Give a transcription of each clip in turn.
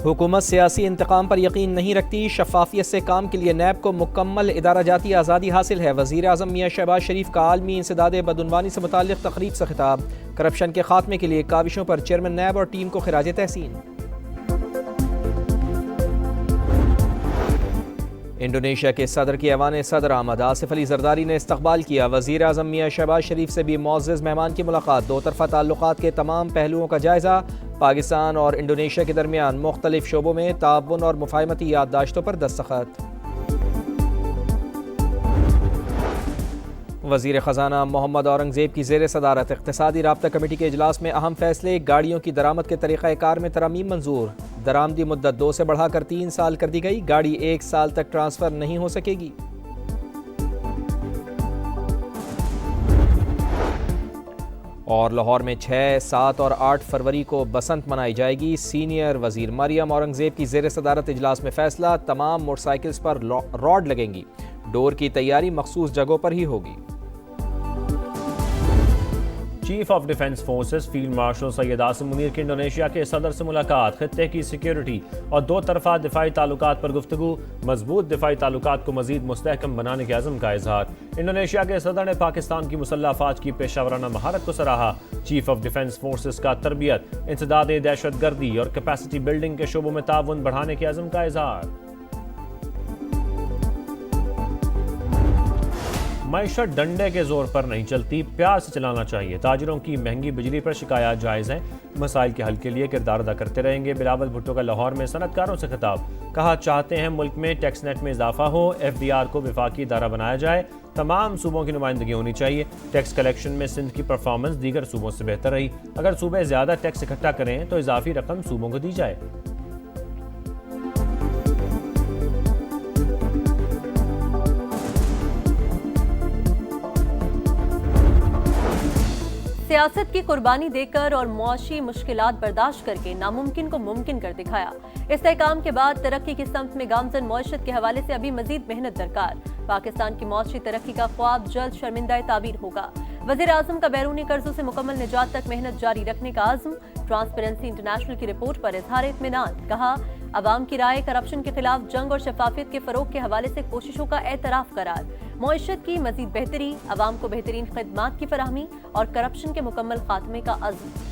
हुकूमत सियासी इंतकाम पर यकीन नहीं रखती, शफाफियत से काम के लिए नैब को मुकम्मल इदारा जाती आज़ादी हासिल है। वज़ीर आज़म मियां शहबाज शरीफ का आलमी इंसदाद बदउनवानी से मुताल्लिक़ तकरीब से खिताब। करप्शन के खात्मे के लिए काविशों पर चेयरमैन नैब और टीम को खिराज तहसीन। इंडोनेशिया के सदर की ऐवान सदर आमद आसिफ अली जरदारी ने इस्तकबाल किया। वज़ीर आज़म मियां शहबाज शरीफ से भी मुअज़्ज़ज़ मेहमान की मुलाकात। दो तरफ़ा ताल्लुकात के तमाम पहलुओं का जायज़ा। पाकिस्तान और इंडोनेशिया के दरमियान मुख्तलिफ शोबों में ताउन और मुफाहमती याददाश्तों पर दस्तखत। वज़ीर ख़जाना मोहम्मद औरंगज़ेब की ज़ेर सदारत इक़्तिसादी राब्ता कमेटी के इजलास में अहम फैसले। गाड़ियों की दरामद के तरीक़ाकार में तरामीम मंजूर। दरामदी मुद्दत 2 से बढ़ाकर 3 साल कर दी गई। गाड़ी 1 साल तक ट्रांसफ़र नहीं हो सकेगी। और लाहौर में 6, 7 और 8 फरवरी को बसंत मनाई जाएगी। सीनियर वज़ीर मरियम औरंगज़ेब की ज़ेर सदारत इजलास में फैसला। तमाम मोटरसाइकिल्स पर रॉड लगेंगी। डोर की तैयारी मखसूस जगहों पर ही होगी। Chief of defence forces field marshal Syed Asim Munir की इंडोनेशिया के सदर से मुलाकात। खित्ते की सिक्योरिटी और दो तरफा दिफाई ताल्लुकात पर गुफ्तगू। मजबूत दिफाई ताल्लुकात को मजीद मुस्तहकम बनाने के अज़म का इजहार। इंडोनेशिया के सदर ने पाकिस्तान की मुसल्लह अफवाज की पेशावराना महारत को सराहा। चीफ ऑफ डिफेंस फोर्सेस का तरबियत, इंसदाद दहशत गर्दी और कैपेसिटी बिल्डिंग के शोबों में ताउन बढ़ाने के अज़म का इजहार। मईशत डंडे के जोर पर नहीं चलती, प्यार से चलाना चाहिए। ताजिरों की महंगी बिजली पर शिकायत जायज़ हैं, मसाइल के हल के लिए किरदार अदा करते रहेंगे। बिलावल भुट्टो का लाहौर में सनतकारों से खिताब। कहा, चाहते हैं मुल्क में टैक्स नेट में इजाफा हो, FDR को विफाकी इदारा बनाया जाए, तमाम सूबों की नुमाइंदगी होनी चाहिए। टैक्स कलेक्शन में सिंध की परफॉर्मेंस दीगर सूबों से बेहतर रही। अगर सूबे ज़्यादा टैक्स इकट्ठा करें तो इजाफी रकम सूबों को दी जाए। सियासत की कुर्बानी देकर और मुआशी मुश्किलात बर्दाश्त करके नामुमकिन को मुमकिन कर दिखाया। इस्तेहकाम के बाद तरक्की की समत में गामजन मईशत के हवाले से अभी मजीद मेहनत दरकार। पाकिस्तान की मुआशी तरक्की का ख्वाब जल्द शर्मिंदा ताबीर होगा। वज़ीर आज़म का बैरूनी कर्जों से मुकम्मल निजात तक मेहनत जारी रखने का आज़म। ट्रांसपेरेंसी इंटरनेशनल की रिपोर्ट पर इजहार इत्मीनान। कहा, अवाम की राय करप्शन के खिलाफ जंग और शफाफियत के फरोग के हवाले से कोशिशों का एतराफ़ करार। मईशत की मजीद बेहतरी, अवाम को बेहतरीन खिदमात की फराहमी और करप्शन के मुकम्मल खात्मे का अज़्म।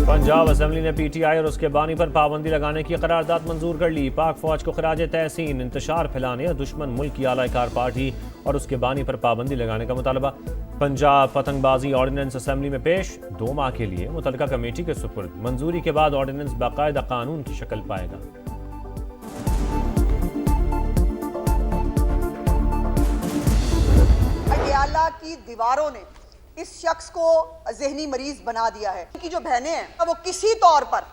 पंजाब असेंबली ने PTI और उसके बानी पर पाबंदी लगाने की करारदाद मंजूर कर ली। पाक फौज को खिराज तहसीन। इंतशार फैलाने और दुश्मन मुल्क की आलाकार पार्टी और उसके बानी पर पाबंदी लगाने का मुतालबा। पंजाब पतंगबाजी ऑर्डिनेंस असेंबली में पेश। 2 माह के लिए मुतल्लिका कमेटी के सुपुर्द। मंजूरी के बाद ऑर्डिनेंस बाकायदा कानून की शक्ल पाएगा। अडयाला की दीवारों ने इस शख्स को ज़हनी मरीज बना दिया है। उनकी जो बहनें हैं वो किसी तौर पर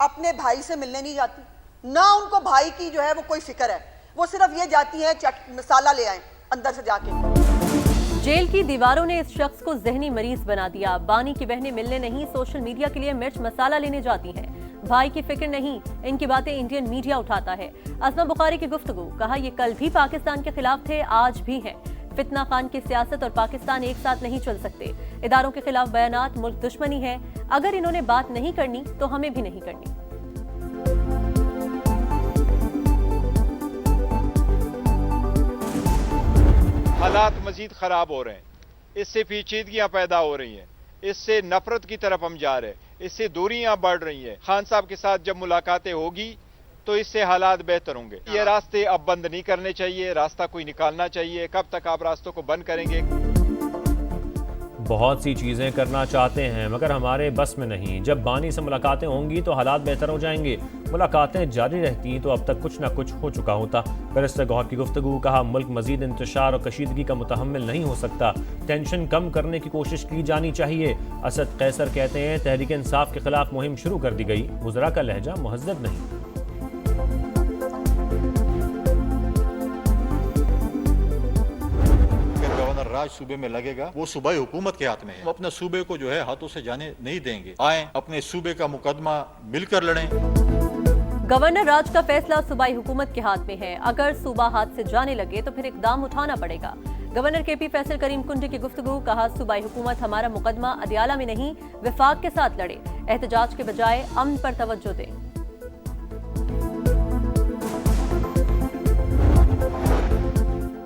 अपने भाई से मिलने नहीं जाती, ना उनको भाई की जो है वो कोई फिक्र है। वो सिर्फ ये जाती हैं मसाला ले आए अंदर से जाके। जेल की दीवारों ने इस शख्स को ज़हनी मरीज बना दिया। बानी की बहनें मिलने नहीं, सोशल मीडिया के लिए मिर्च मसाला लेने जाती हैं। भाई की फिक्र नहीं, इनकी बातें इंडियन मीडिया उठाता है। असमा बुखारी की गुफ्तगू। कहा, ये कल भी पाकिस्तान के खिलाफ थे, आज भी हैं। फितना खान की सियासत और पाकिस्तान एक साथ नहीं चल सकते। इदारों के खिलाफ बयानात मुल्क दुश्मनी है। अगर इन्होंने बात नहीं करनी तो हमें भी नहीं करनी। हालात मजीद खराब हो रहे हैं, इससे पेचीदगियां पैदा हो रही हैं, इससे नफरत की तरफ हम जा रहे हैं, इससे दूरियां बढ़ रही हैं। खान साहब के साथ जब मुलाकातें होगी तो इससे हालात बेहतर होंगे। ये रास्ते अब बंद नहीं करने चाहिए, रास्ता कोई निकालना चाहिए। कब तक आप रास्तों को बंद करेंगे? बहुत सी चीज़ें करना चाहते हैं मगर हमारे बस में नहीं। जब बानी से मुलाकातें होंगी तो हालात बेहतर हो जाएंगे। मुलाकातें जारी रहती तो अब तक कुछ ना कुछ हो चुका होता। बैरिस्टर गौहर की गुफ्तगू। कहा, मुल्क मजीद इंतशार और कशीदगी का मुतहम्मिल नहीं हो सकता। टेंशन कम करने की कोशिश की जानी चाहिए। असद कैसर कहते हैं, तहरीक इंसाफ के खिलाफ मुहिम शुरू कर दी गई। वज़रा का लहजा मुहज़्ज़ब नहीं। राज सूबे में लगेगा, वो सूबाई हुकूमत के हाथ में है। वो अपने सूबे को जो है हाथों से जाने नहीं देंगे। आए अपने सूबे का मुकदमा मिलकर लड़ें। गवर्नर राज का फैसला सूबाई हुकूमत के हाथ में है। अगर सूबा हाथ से जाने लगे तो फिर इकदाम उठाना पड़ेगा। गवर्नर केपी फैसल करीम कुंडी की गुफ्तगू, कहा सूबाई हुकूमत हमारा मुकदमा अदियाला में नहीं विफाक के साथ लड़े, एहतजाज के बजाय अमन पर तवज्जो दें।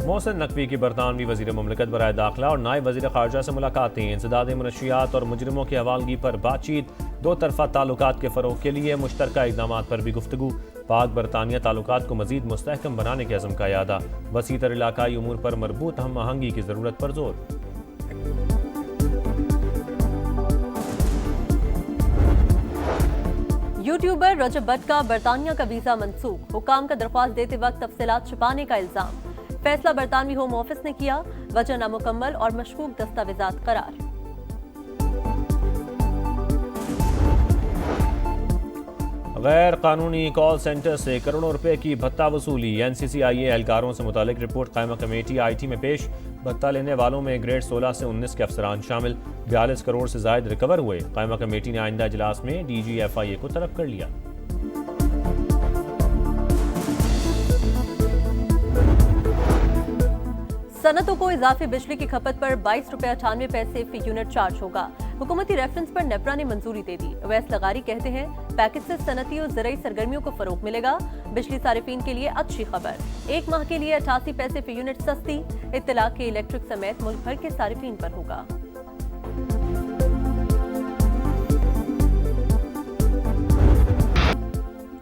मोहसिन नकवी की बरतानवी वजीर मुमलिकत बराए दाखिला और नायब वजीर खारजा से मुलाकातें, इंसदाद मनशियात और मुजरिमों की हवालगी पर बातचीत, दो तरफा ताल्लुकात के फरोग के लिए मुश्तरका इकदाम पर भी गुफ्तगू, पाक बरतानिया ताल्लुकात को मजीद मुस्तहकम बनाने के अज़म का यादा, वसीतर इलाकाई उमूर पर मरबूत हम आहंगी की ज़रूरत पर जोर। यूट्यूबर रजब भट्ट का बरतानिया का वीजा मनसूख, हुकाम का दरख्वास्त देते वक्त तफसीलात छुपाने का इल्जाम, फैसला बरतानवी होम ऑफिस ने किया, वजह नामुकम्मल और मशकूक दस्तावेजात करार। गैर कानूनी कॉल सेंटर से करोड़ों रुपए की भत्ता वसूली, NCCIA एहलकारों से मुतालिक रिपोर्ट कायमा कमेटी IT में पेश, भत्ता लेने वालों में ग्रेड 16 से 19 के अफसरान शामिल, 42 करोड़ से जायद रिकवर हुए। कायमा कमेटी ने आइंदा इजलास में DG FIA को तलब कर लिया। सनतों को इजाफी बिजली की खपत पर 22 रुपये 98 पैसे फी यूनिट चार्ज होगा। हुकूमती रेफरेंस पर नेपरा ने मंजूरी दे दी। अवैस लगारी कहते हैं पैकेज से सनती और ज़राई सरगर्मियों को फरोग मिलेगा। बिजली सारिफीन के लिए अच्छी खबर, 1 माह के लिए 88 पैसे फी यूनिट सस्ती, इत्तला के इलेक्ट्रिक समेत मुल्क भर के सारिफीन पर होगा।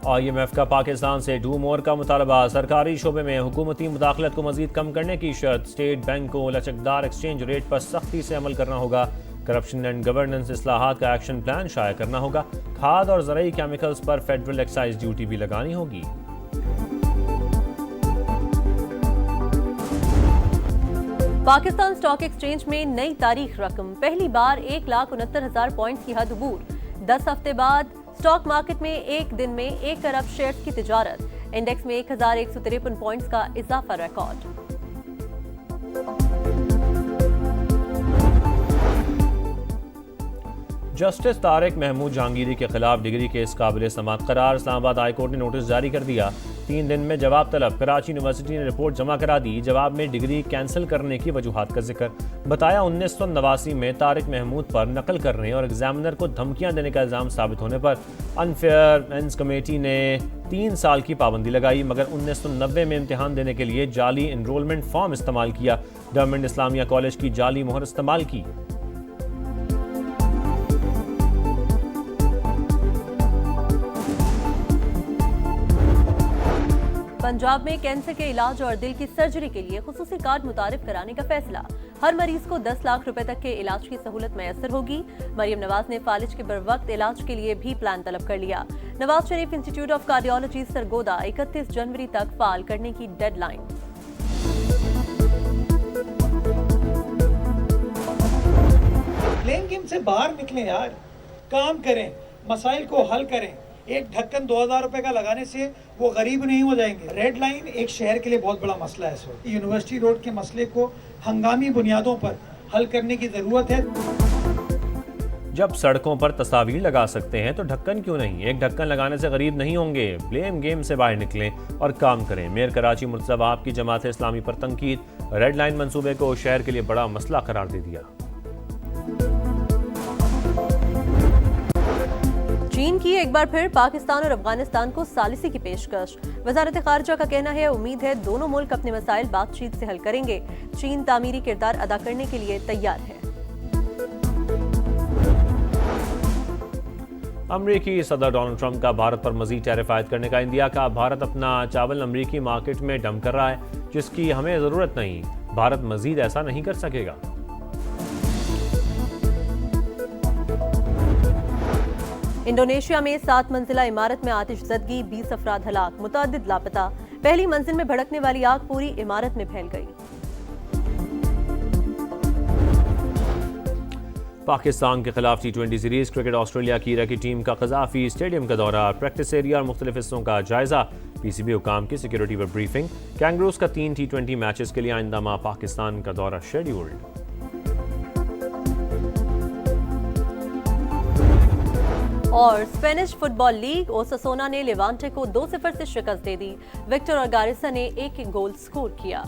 IMF का पाकिस्तान से डू मोर का मुतालबा, सरकारी शोबे में हुकूमती मुदाखलत को मजीद कम करने की शर्त, स्टेट बैंक को लचकदार एक्सचेंज रेट पर सख्ती से अमल करना होगा, करप्शन एंड गवर्नेंस इस्लाहात का एक्शन प्लान शाया करना होगा, खाद और ज़राई केमिकल्स पर फेडरल एक्साइज ड्यूटी भी लगानी होगी। पाकिस्तान स्टॉक एक्सचेंज में नई तारीख रकम, पहली बार 1,69,000 पॉइंट्स की हद अबूर। 10 हफ्ते बाद स्टॉक मार्केट में एक दिन में 1 अरब शेयर्स की तिजारत, इंडेक्स में 1,153 पॉइंट्स का इजाफा रिकॉर्ड। जस्टिस तारिक महमूद जहांगीरी के खिलाफ डिग्री केस काबिल समाअत करार, इस्लामाबाद हाई कोर्ट ने नोटिस जारी कर दिया। 3 दिन में जवाब तलब, कराची यूनिवर्सिटी ने रिपोर्ट जमा करा दी। जवाब में डिग्री कैंसिल करने की वजूहात का जिक्र, बताया 1989 में तारिक महमूद पर नकल करने और एग्जामिनर को धमकियां देने का इल्जाम साबित होने पर अनफेयर एंड्स कमेटी ने 3 साल की पाबंदी लगाई, मगर 1990 में इम्तिहान देने के लिए जाली इनरोलमेंट फॉर्म इस्तेमाल किया, गवर्नमेंट इस्लामिया कॉलेज की जाली मोहर इस्तेमाल की। पंजाब में कैंसर के इलाज और दिल की सर्जरी के लिए खुसूसी कार्ड मुतारिफ कराने का फैसला, हर मरीज को 10 लाख रुपए तक के इलाज की सहूलत मैसर होगी। मरियम नवाज ने फालिज के बरवक्त इलाज के लिए भी प्लान तलब कर लिया। Nawaz Sharif institute of cardiology Sargodha 31 जनवरी तक फाल करने की डेडलाइन। ब्लेम गेम से बाहर निकलें यार, काम करें, मसाइल को हल करें। एक ढक्कन 2000 रुपए का लगाने से वो गरीब नहीं हो जाएंगे। रेड लाइन एक शहर के लिए बहुत बड़ा मसला है इस वक्त। यूनिवर्सिटी रोड के मसले को हंगामी बुनियादों पर हल करने की जरूरत है। जब सड़कों पर तस्वीर लगा सकते हैं तो ढक्कन क्यों नहीं? एक ढक्कन लगाने से गरीब नहीं होंगे। ब्लेम गेम से बाहर निकलें और काम करें। मेयर कराची मुर्तज़ा वहाब की जमात इस्लामी पर तनकीद, रेड लाइन मंसूबे को शहर के लिए बड़ा मसला करार दे दिया। चीन की एक बार फिर पाकिस्तान और अफगानिस्तान को सालिसी की पेशकश। वजारत खारजा का कहना है उम्मीद है दोनों मुल्क अपने मसाइल बातचीत से हल करेंगे। चीन तामीरी किरदार अदा करने के लिए तैयार है। अमरीकी सदर डोनाल्ड ट्रंप का भारत पर मजीद टैरिफ आयद करने का इंडिया का। भारत अपना चावल अमरीकी मार्केट में डंप कर रहा है, जिसकी हमें ज़रूरत नहीं। भारत मजीद ऐसा नहीं कर सकेगा। इंडोनेशिया में 7 मंजिला इमारत में आतिशज़दगी, 20 अफराद हलाक, मुतअद्दिद लापता। पहली मंजिल में भड़कने वाली आग पूरी इमारत में फैल गई। पाकिस्तान के खिलाफ T20 सीरीज क्रिकेट, ऑस्ट्रेलिया की इराकी टीम का कज़ाफी स्टेडियम का दौरा, प्रैक्टिस एरिया और मुख्तलिफ हिस्सों का जायजा, PCB हुकाम की सिक्योरिटी पर ब्रीफिंग। कैंगरूज का 3 T20 मैचेस के लिए आइंदा माह पाकिस्तान का दौरा शेड्यूल्ड। और स्पेनिश फुटबॉल लीग, ओसासुना ने लेवांटे को 2-0 से शिकस्त दे दी। विक्टर और गारिसा ने 1-1 गोल स्कोर किया।